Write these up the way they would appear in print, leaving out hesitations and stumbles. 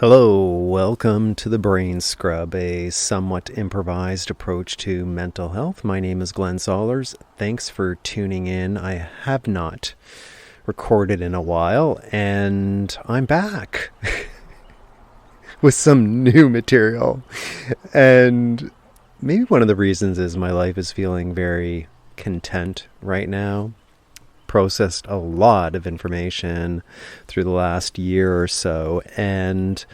Hello, welcome to the Brain Scrub, a somewhat improvised approach to mental health. My name is Glenn Sollers. Thanks for tuning in. I have not recorded in a while, and I'm back with some new material. And maybe one of the reasons is my life is feeling very content right now. Processed a lot of information through the last year or so, and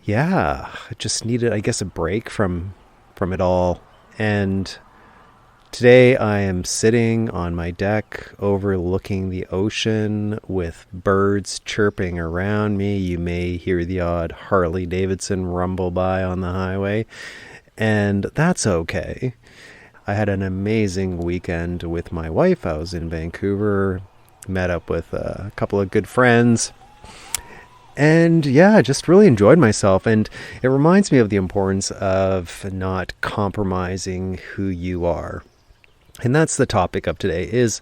I just needed, I guess, a break from it all. And today I am sitting on my deck overlooking the ocean with birds chirping around me. You may hear the odd Harley Davidson rumble by on the highway, and that's okay. I had an amazing weekend with my wife. I was in Vancouver, met up with a couple of good friends, and just really enjoyed myself. And it reminds me of the importance of not compromising who you are. And that's the topic of today, is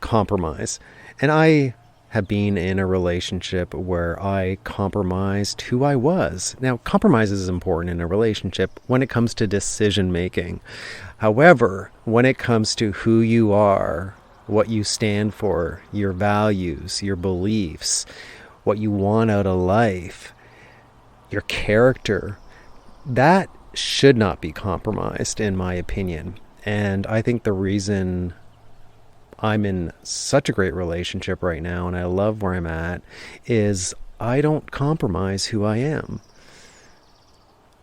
compromise. And I have been in a relationship where I compromised who I was. Now, compromise is important in a relationship when it comes to decision making. However, when it comes to who you are, what you stand for, your values, your beliefs, what you want out of life, your character, that should not be compromised, in my opinion. And I think the reason I'm in such a great relationship right now, and I love where I'm at, is I don't compromise who I am.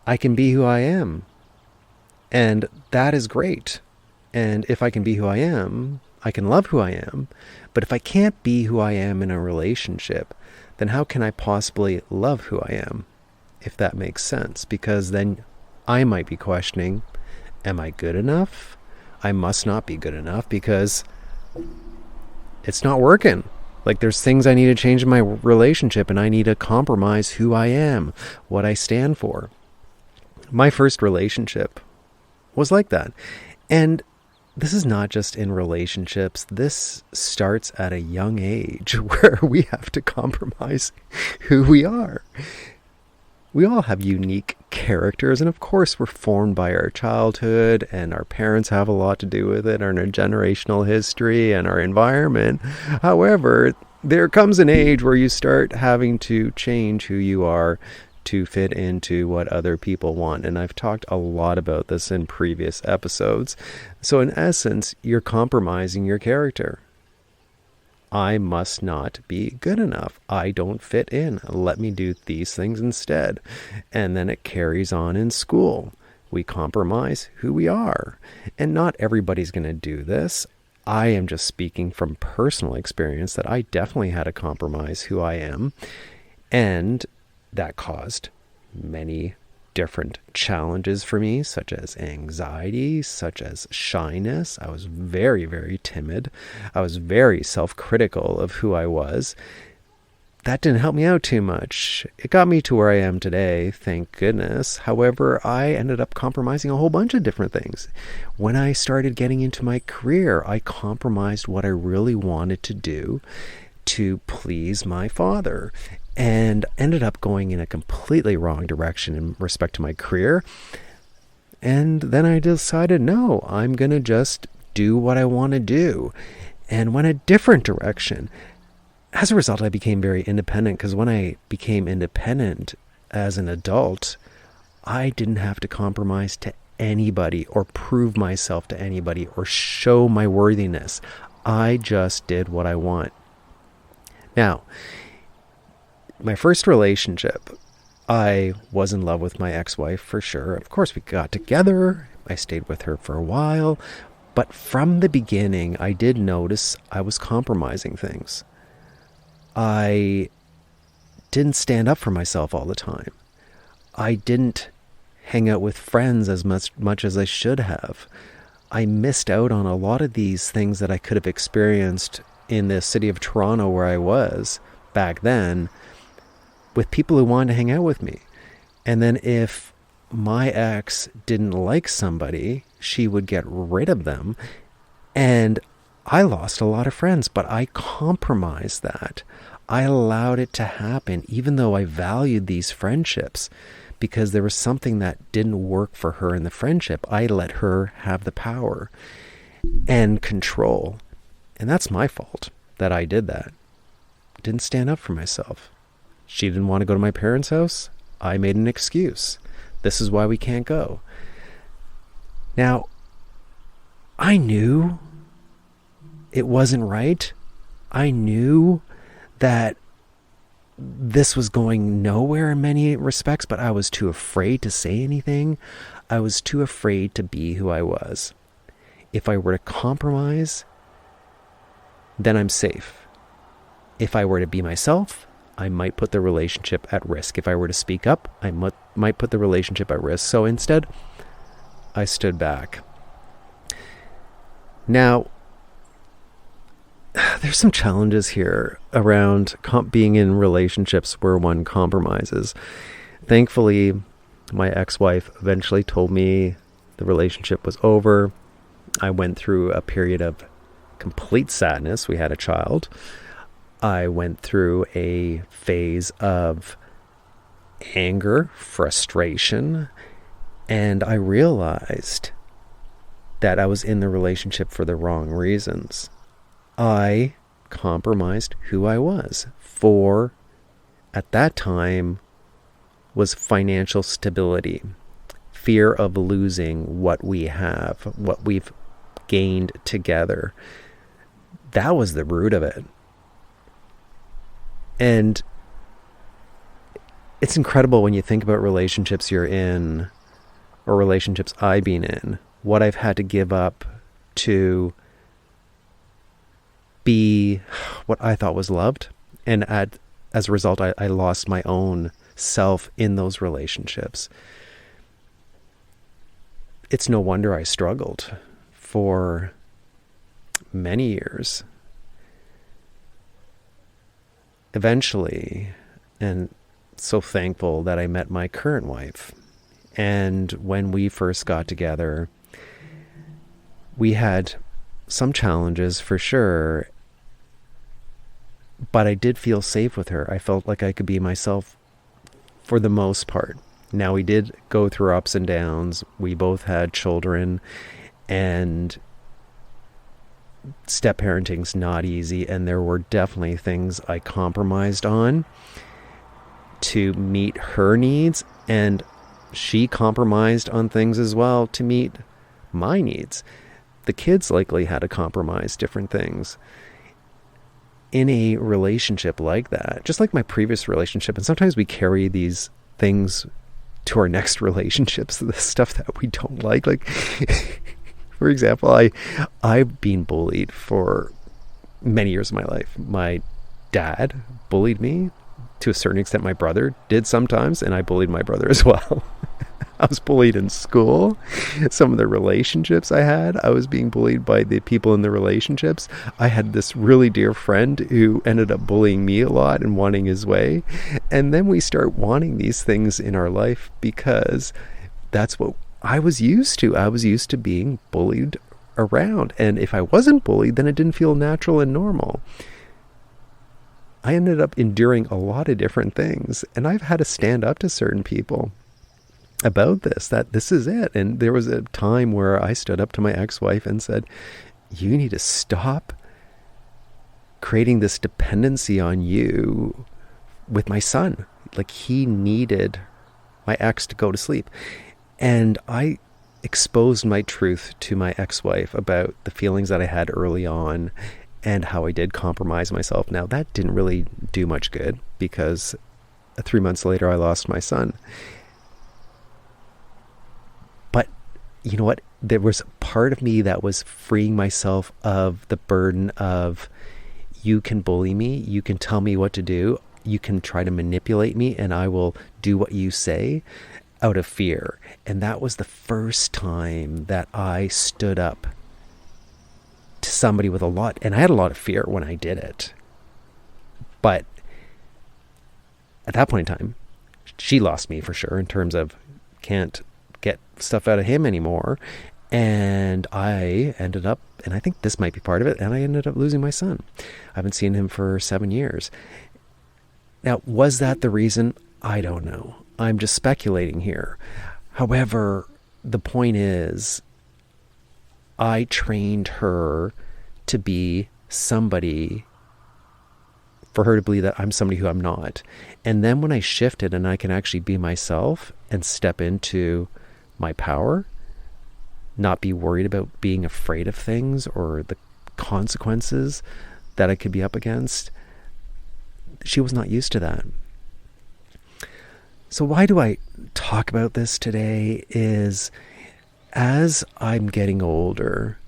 I can be who I am. And that is great. And if I can be who I am, I can love who I am. But if I can't be who I am in a relationship, then how can I possibly love who I am? If that makes sense. Because then I might be questioning, am I good enough? I must not be good enough because it's not working. Like, there's things I need to change in my relationship, and I need to compromise who I am, what I stand for. My first relationship was like that. And this is not just in relationships. This starts at a young age where we have to compromise who we are. We all have unique characters, and of course we're formed by our childhood, and our parents have a lot to do with it, and our generational history and our environment. However, there comes an age where you start having to change who you are to fit into what other people want. And I've talked a lot about this in previous episodes. So in essence, you're compromising your character. I must not be good enough. I don't fit in. Let me do these things instead. And then it carries on in school. We compromise who we are. And not everybody's going to do this. I am just speaking from personal experience that I definitely had to compromise who I am. And that caused many different challenges for me, such as anxiety, such as shyness. I was very, very timid. I was very self-critical of who I was. That didn't help me out too much. It got me to where I am today, thank goodness. However, I ended up compromising a whole bunch of different things. When I started getting into my career, I compromised what I really wanted to do to please my father, and ended up going in a completely wrong direction in respect to my career. And then I decided, no, I'm going to just do what I want to do, and went a different direction. As a result, I became very independent, because when I became independent as an adult, I didn't have to compromise to anybody or prove myself to anybody or show my worthiness. I just did what I want. Now, my first relationship, I was in love with my ex-wife for sure. Of course, we got together. I stayed with her for a while. But from the beginning, I did notice I was compromising things. I didn't stand up for myself all the time. I didn't hang out with friends as much as I should have. I missed out on a lot of these things that I could have experienced in the city of Toronto where I was back then, with people who wanted to hang out with me. And then if my ex didn't like somebody, she would get rid of them. And I lost a lot of friends, but I compromised that. I allowed it to happen, even though I valued these friendships, because there was something that didn't work for her in the friendship. I let her have the power and control. And that's my fault that I did that. Didn't stand up for myself. She didn't want to go to my parents' house. I made an excuse. This is why we can't go. Now, I knew it wasn't right. I knew that this was going nowhere in many respects, but I was too afraid to say anything. I was too afraid to be who I was. If I were to compromise, then I'm safe. If I were to be myself, I might put the relationship at risk. If I were to speak up, I might put the relationship at risk. So instead, I stood back. Now, there's some challenges here around being in relationships where one compromises. Thankfully, my ex-wife eventually told me the relationship was over. I went through a period of complete sadness. We had a child. I went through a phase of anger, frustration, and I realized that I was in the relationship for the wrong reasons. I compromised who I was for, at that time, was financial stability, fear of losing what we have, what we've gained together. That was the root of it. And it's incredible when you think about relationships you're in, or relationships I've been in, what I've had to give up to be what I thought was loved. And as a result, I lost my own self in those relationships. It's no wonder I struggled for many years. Eventually, and so thankful that I met my current wife. And when we first got together, we had some challenges for sure, but I did feel safe with her. I felt like I could be myself for the most part. Now, we did go through ups and downs. We both had children, and step parenting's not easy, and there were definitely things I compromised on to meet her needs, and she compromised on things as well to meet my needs. The kids likely had to compromise different things in a relationship like that, just like my previous relationship. And sometimes we carry these things to our next relationships, the stuff that we don't like. Like, for example, I've been bullied for many years of my life. My dad bullied me to a certain extent. My brother did sometimes, and I bullied my brother as well. I was bullied in school. Some of the relationships I had, I was being bullied by the people in the relationships. I had this really dear friend who ended up bullying me a lot and wanting his way. And then we start wanting these things in our life because that's what I was used to. I was used to being bullied around. And if I wasn't bullied, then it didn't feel natural and normal. I ended up enduring a lot of different things. And I've had to stand up to certain people about this, that this is it. And there was a time where I stood up to my ex-wife and said, you need to stop creating this dependency on you with my son. Like, he needed my ex to go to sleep. And I exposed my truth to my ex-wife about the feelings that I had early on and how I did compromise myself. Now, that didn't really do much good because 3 months later I lost my son. But you know what? There was a part of me that was freeing myself of the burden of, you can bully me, you can tell me what to do, you can try to manipulate me, and I will do what you say, out of fear. And that was the first time that I stood up to somebody with a lot, and I had a lot of fear when I did it. But at that point in time, she lost me for sure in terms of can't get stuff out of him anymore. And I ended up, and I think this might be part of it, and I ended up losing my son. I haven't seen him for 7 years. Now, was that the reason? I don't know. I'm just speculating here. However, the point is, I trained her to be somebody, for her to believe that I'm somebody who I'm not. And then when I shifted and I can actually be myself and step into my power, not be worried about being afraid of things or the consequences that I could be up against, she was not used to that. So why do I talk about this today is, as I'm getting older,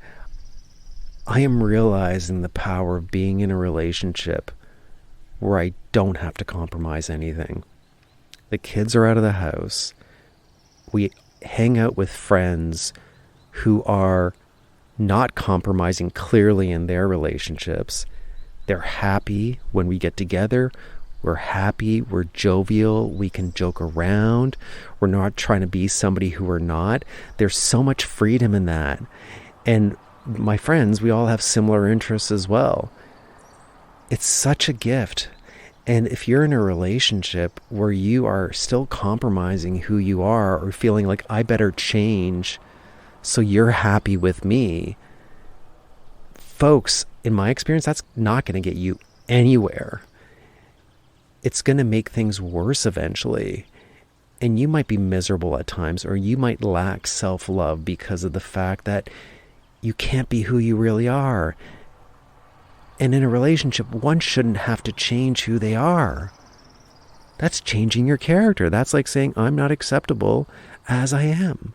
I am realizing the power of being in a relationship where I don't have to compromise anything. The kids are out of the house. We hang out with friends who are not compromising clearly in their relationships. They're happy when we get together. We're happy. We're jovial. We can joke around. We're not trying to be somebody who we're not. There's so much freedom in that. And my friends, we all have similar interests as well. It's such a gift. And if you're in a relationship where you are still compromising who you are, or feeling like I better change so you're happy with me, folks, in my experience, that's not going to get you anywhere. It's going to make things worse eventually. And you might be miserable at times, or you might lack self-love because of the fact that you can't be who you really are. And in a relationship, one shouldn't have to change who they are. That's changing your character. That's like saying, I'm not acceptable as I am.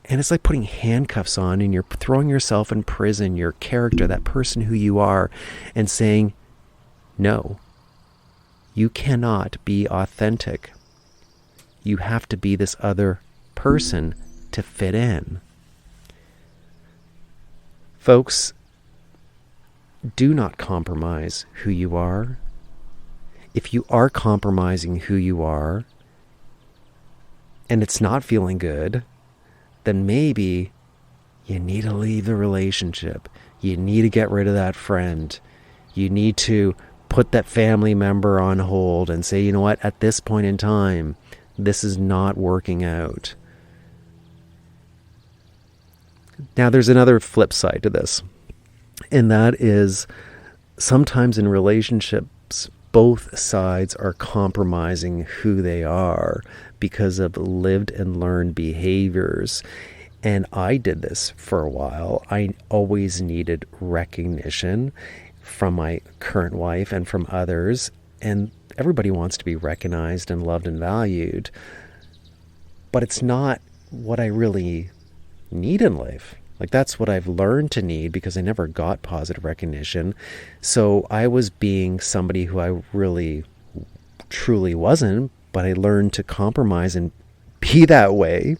And it's like putting handcuffs on and you're throwing yourself in prison, your character, that person who you are, and saying, no, you cannot be authentic. You have to be this other person to fit in. Folks, do not compromise who you are. If you are compromising who you are, and it's not feeling good, then maybe you need to leave the relationship. You need to get rid of that friend. You need to put that family member on hold and say, you know what, at this point in time, this is not working out. Now, there's another flip side to this. And that is, sometimes in relationships, both sides are compromising who they are because of lived and learned behaviors. And I did this for a while. I always needed recognition from my current wife and from others. And everybody wants to be recognized and loved and valued. But it's not what I really need in life. Like, that's what I've learned to need because I never got positive recognition. So I was being somebody who I really, truly wasn't, but I learned to compromise and be that way,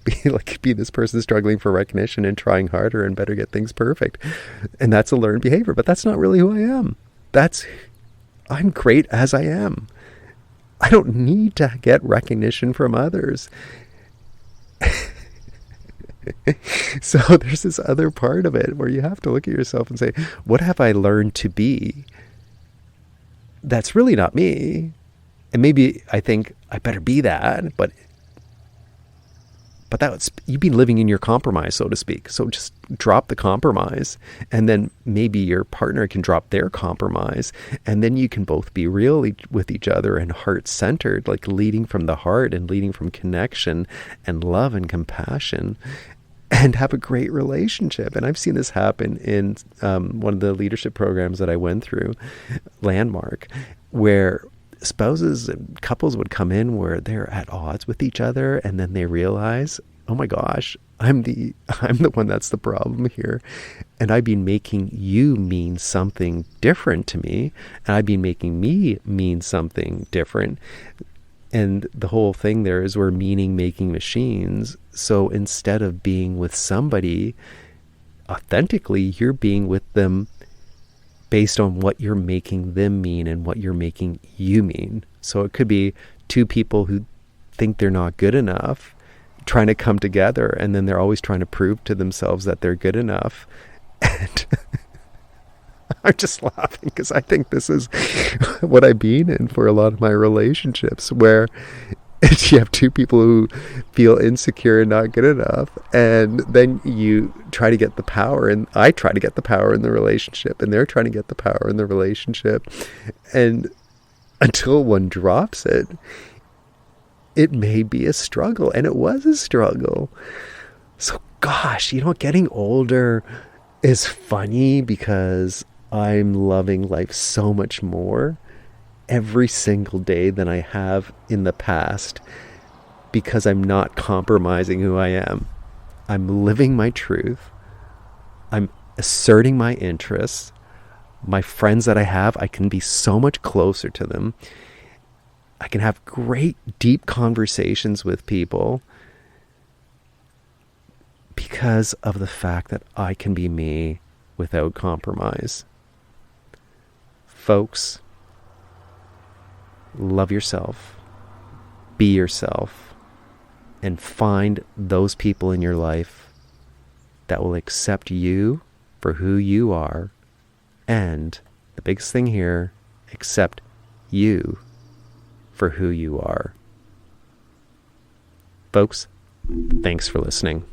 be this person struggling for recognition and trying harder and better get things perfect. And that's a learned behavior, but that's not really who I am. I'm great as I am. I don't need to get recognition from others. So there's this other part of it where you have to look at yourself and say, what have I learned to be that's really not me? And maybe I think I better be that, but you've been living in your compromise, so to speak. So just drop the compromise, and then maybe your partner can drop their compromise, and then you can both be real with each other and heart-centered, like leading from the heart and leading from connection and love and compassion, and have a great relationship. And I've seen this happen in one of the leadership programs that I went through, Landmark, where spouses and couples would come in where they're at odds with each other, and then they realize, oh my gosh, I'm the one that's the problem here, and I've been making you mean something different to me, and I've been making me mean something different. And the whole thing there is we're meaning-making machines. So instead of being with somebody authentically, you're being with them based on what you're making them mean and what you're making you mean. So it could be two people who think they're not good enough trying to come together, and then they're always trying to prove to themselves that they're good enough. And I'm just laughing because I think this is what I've been in for a lot of my relationships, where you have two people who feel insecure and not good enough, and then you try to get the power, and I try to get the power in the relationship, and they're trying to get the power in the relationship, and until one drops it, it may be a struggle, and it was a struggle. So gosh, getting older is funny because I'm loving life so much more every single day than I have in the past, because I'm not compromising who I am. I'm living my truth. I'm asserting my interests. My friends that I have, I can be so much closer to them. I can have great, deep conversations with people because of the fact that I can be me without compromise. Folks, love yourself, be yourself, and find those people in your life that will accept you for who you are, and the biggest thing here, accept you for who you are. Folks, thanks for listening.